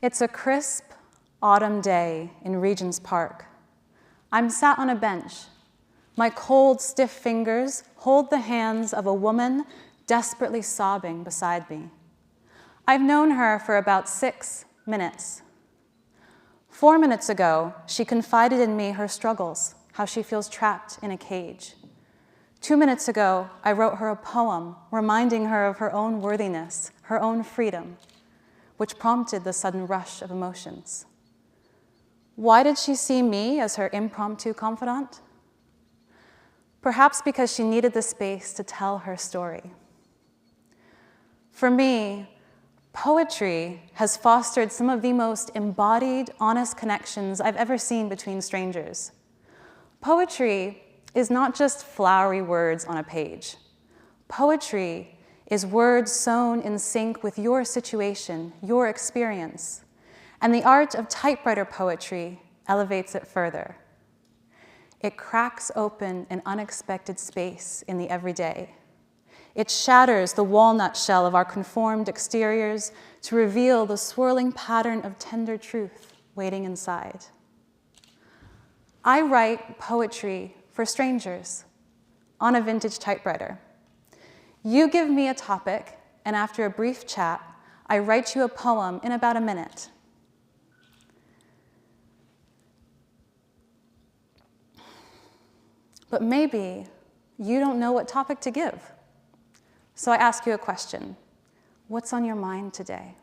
It's a crisp autumn day in Regent's Park. I'm sat on a bench. My cold, stiff fingers hold the hands of a woman desperately sobbing beside me. I've known her for about 6 minutes. 4 minutes ago, she confided in me her struggles, how she feels trapped in a cage. 2 minutes ago, I wrote her a poem reminding her of her own worthiness, her own freedom, which prompted the sudden rush of emotions. Why did she see me as her impromptu confidant? Perhaps because she needed the space to tell her story. For me, poetry has fostered some of the most embodied, honest connections I've ever seen between strangers. Poetry is not just flowery words on a page. Poetry is words sewn in sync with your situation, your experience. And the art of typewriter poetry elevates it further. It cracks open an unexpected space in the everyday. It shatters the walnut shell of our conformed exteriors to reveal the swirling pattern of tender truth waiting inside. I write poetry for strangers on a vintage typewriter. You give me a topic, and after a brief chat, I write you a poem in about a minute. But maybe you don't know what topic to give. So I ask you a question. What's on your mind today?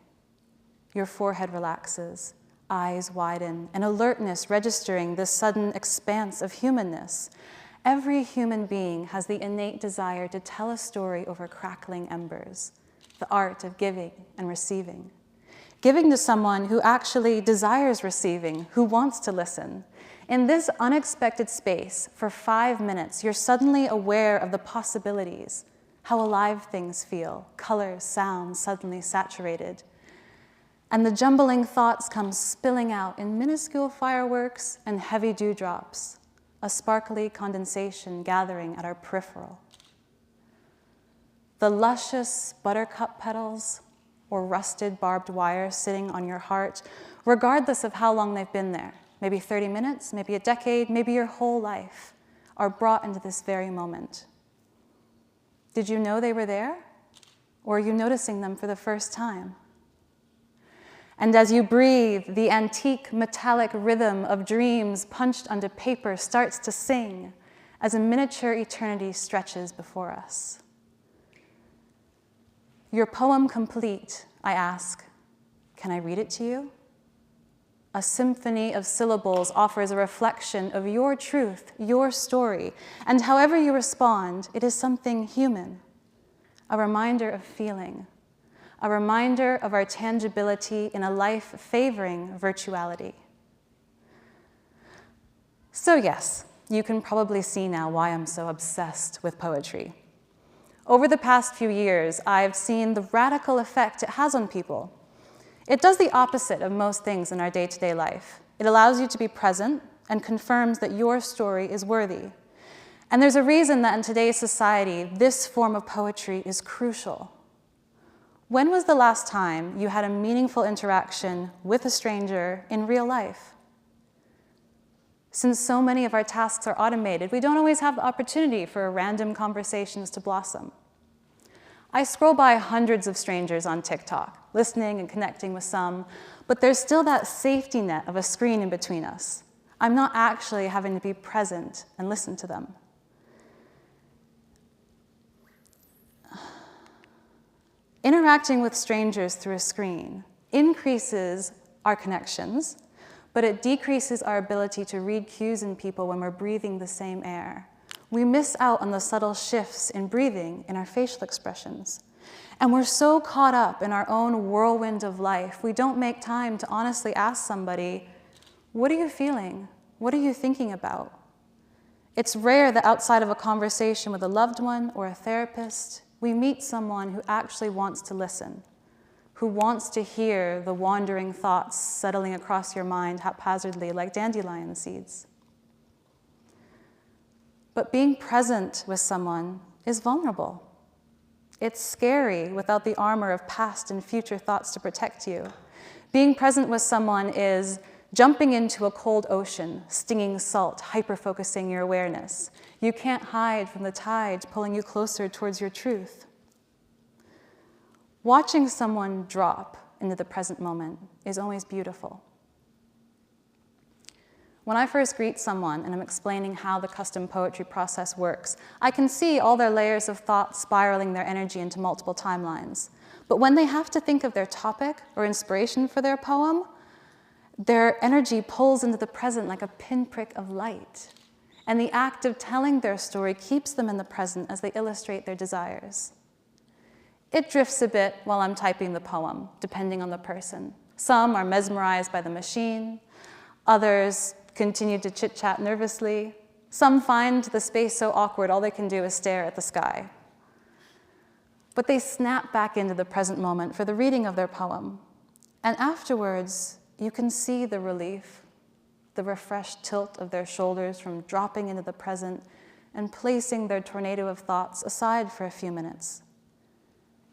Your forehead relaxes, eyes widen, an alertness registering this sudden expanse of humanness. Every human being has the innate desire to tell a story over crackling embers, the art of giving and receiving. Giving to someone who actually desires receiving, who wants to listen. In this unexpected space, for 5 minutes, you're suddenly aware of the possibilities, how alive things feel, colors, sounds suddenly saturated. And the jumbling thoughts come spilling out in minuscule fireworks and heavy dewdrops, a sparkly condensation gathering at our peripheral. The luscious buttercup petals or rusted barbed wire sitting on your heart, regardless of how long they've been there, maybe 30 minutes, maybe a decade, maybe your whole life, are brought into this very moment. Did you know they were there? Or are you noticing them for the first time? And as you breathe, the antique metallic rhythm of dreams punched onto paper starts to sing as a miniature eternity stretches before us. Your poem complete, I ask. Can I read it to you? A symphony of syllables offers a reflection of your truth, your story, and however you respond, it is something human, a reminder of feeling, a reminder of our tangibility in a life favoring virtuality. So yes, you can probably see now why I'm so obsessed with poetry. Over the past few years, I've seen the radical effect it has on people. It does the opposite of most things in our day-to-day life. It allows you to be present and confirms that your story is worthy. And there's a reason that in today's society, this form of poetry is crucial. When was the last time you had a meaningful interaction with a stranger in real life? Since so many of our tasks are automated, we don't always have the opportunity for random conversations to blossom. I scroll by hundreds of strangers on TikTok, listening and connecting with some, but there's still that safety net of a screen in between us. I'm not actually having to be present and listen to them. Interacting with strangers through a screen increases our connections, but it decreases our ability to read cues in people when we're breathing the same air. We miss out on the subtle shifts in breathing, in our facial expressions. And we're so caught up in our own whirlwind of life, we don't make time to honestly ask somebody, what are you feeling? What are you thinking about? It's rare that outside of a conversation with a loved one or a therapist, we meet someone who actually wants to listen, who wants to hear the wandering thoughts settling across your mind haphazardly like dandelion seeds. But being present with someone is vulnerable. It's scary without the armor of past and future thoughts to protect you. Being present with someone is jumping into a cold ocean, stinging salt, hyper-focusing your awareness. You can't hide from the tides pulling you closer towards your truth. Watching someone drop into the present moment is always beautiful. When I first greet someone and I'm explaining how the custom poetry process works, I can see all their layers of thought spiraling their energy into multiple timelines. But when they have to think of their topic or inspiration for their poem, their energy pulls into the present like a pinprick of light. And the act of telling their story keeps them in the present as they illustrate their desires. It drifts a bit while I'm typing the poem, depending on the person. Some are mesmerized by the machine. Others continue to chit-chat nervously. Some find the space so awkward all they can do is stare at the sky. But they snap back into the present moment for the reading of their poem. And afterwards, you can see the relief, the refreshed tilt of their shoulders from dropping into the present and placing their tornado of thoughts aside for a few minutes.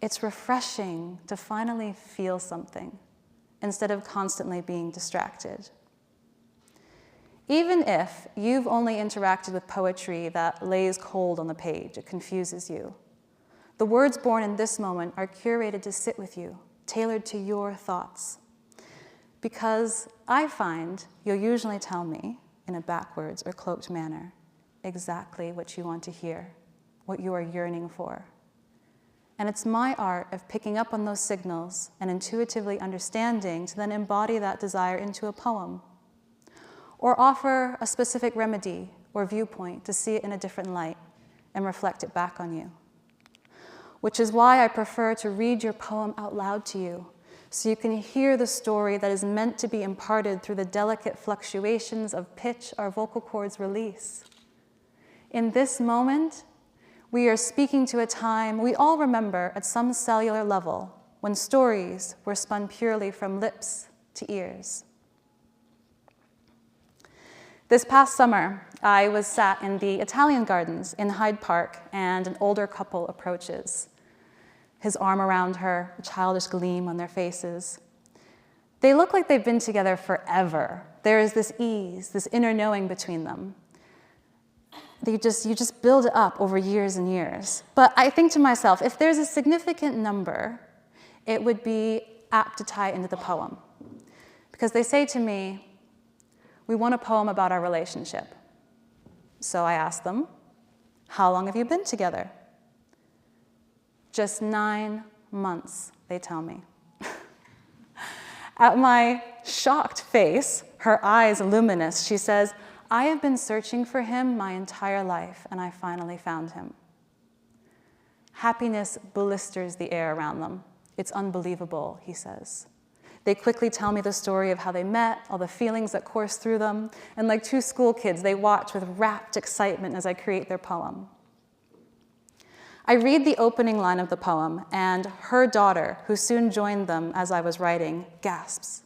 It's refreshing to finally feel something instead of constantly being distracted. Even if you've only interacted with poetry that lays cold on the page, it confuses you. The words born in this moment are curated to sit with you, tailored to your thoughts. Because I find you'll usually tell me, in a backwards or cloaked manner, exactly what you want to hear, what you are yearning for. And it's my art of picking up on those signals and intuitively understanding to then embody that desire into a poem, or offer a specific remedy or viewpoint to see it in a different light and reflect it back on you. Which is why I prefer to read your poem out loud to you, so you can hear the story that is meant to be imparted through the delicate fluctuations of pitch our vocal cords release. In this moment, we are speaking to a time we all remember at some cellular level when stories were spun purely from lips to ears. This past summer, I was sat in the Italian gardens in Hyde Park, and an older couple approaches. His arm around her, a childish gleam on their faces. They look like they've been together forever. There is this ease, this inner knowing between them. You just build it up over years and years. But I think to myself, if there's a significant number, it would be apt to tie into the poem. Because they say to me, we want a poem about our relationship. So I ask them, how long have you been together? Just 9 months, they tell me. At my shocked face, her eyes luminous, she says, I have been searching for him my entire life, and I finally found him. Happiness blisters the air around them. It's unbelievable, he says. They quickly tell me the story of how they met, all the feelings that course through them, and like two school kids, they watch with rapt excitement as I create their poem. I read the opening line of the poem, and her daughter, who soon joined them as I was writing, gasps,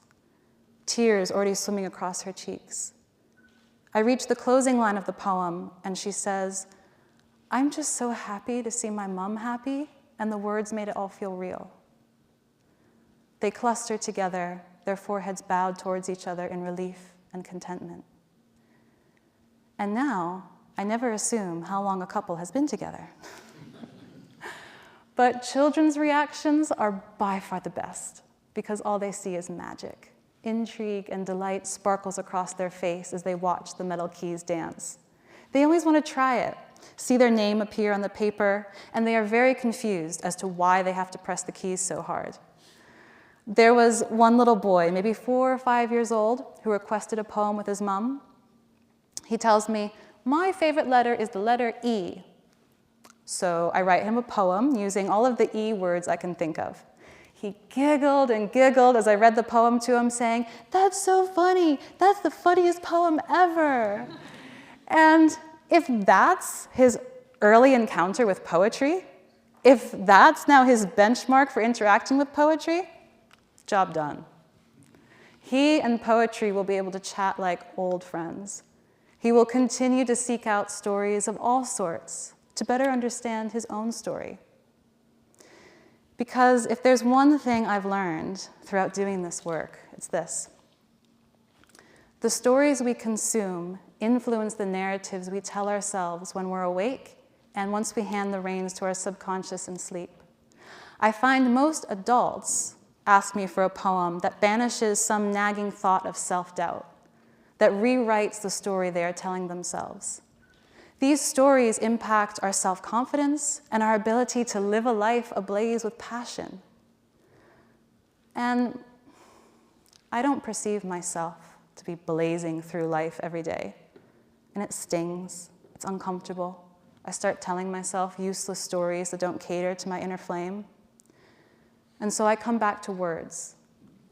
tears already swimming across her cheeks. I reach the closing line of the poem, and she says, I'm just so happy to see my mom happy, and the words made it all feel real. They cluster together, their foreheads bowed towards each other in relief and contentment. And now, I never assume how long a couple has been together. But children's reactions are by far the best, because all they see is magic. Intrigue and delight sparkles across their face as they watch the metal keys dance. They always want to try it, see their name appear on the paper, and they are very confused as to why they have to press the keys so hard. There was one little boy, maybe 4 or 5 years old, who requested a poem with his mom. He tells me, my favorite letter is the letter E. So I write him a poem using all of the E words I can think of. He giggled and giggled as I read the poem to him, saying, that's so funny, that's the funniest poem ever. And if that's his early encounter with poetry, if that's now his benchmark for interacting with poetry, job done. He and poetry will be able to chat like old friends. He will continue to seek out stories of all sorts to better understand his own story. Because if there's one thing I've learned throughout doing this work, it's this. The stories we consume influence the narratives we tell ourselves when we're awake and once we hand the reins to our subconscious in sleep. I find most adults ask me for a poem that banishes some nagging thought of self-doubt, that rewrites the story they are telling themselves. These stories impact our self-confidence and our ability to live a life ablaze with passion. And I don't perceive myself to be blazing through life every day. And it stings, it's uncomfortable. I start telling myself useless stories that don't cater to my inner flame. And so I come back to words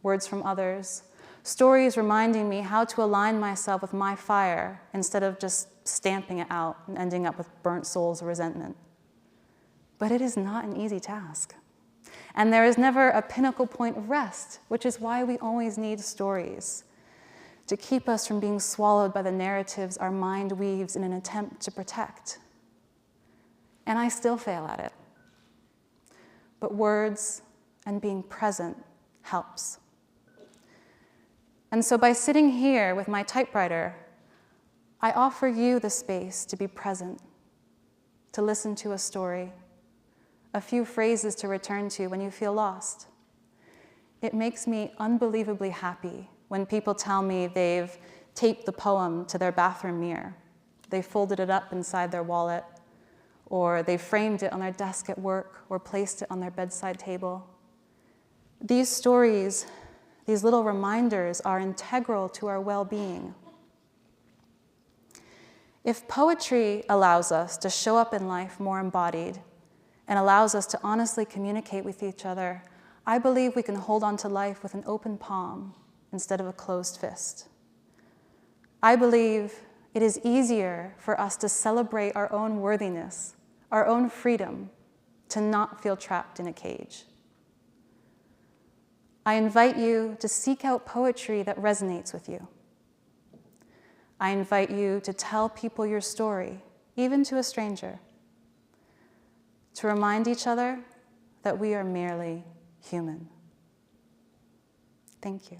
from others, stories reminding me how to align myself with my fire instead of just stamping it out and ending up with burnt souls of resentment. But it is not an easy task. And there is never a pinnacle point of rest, which is why we always need stories, to keep us from being swallowed by the narratives our mind weaves in an attempt to protect. And I still fail at it. But words and being present helps. And so by sitting here with my typewriter, I offer you the space to be present, to listen to a story, a few phrases to return to when you feel lost. It makes me unbelievably happy when people tell me they've taped the poem to their bathroom mirror, they folded it up inside their wallet, or they framed it on their desk at work or placed it on their bedside table. These stories, these little reminders are integral to our well-being. If poetry allows us to show up in life more embodied and allows us to honestly communicate with each other, I believe we can hold on to life with an open palm instead of a closed fist. I believe it is easier for us to celebrate our own worthiness, our own freedom, to not feel trapped in a cage. I invite you to seek out poetry that resonates with you. I invite you to tell people your story, even to a stranger, to remind each other that we are merely human. Thank you.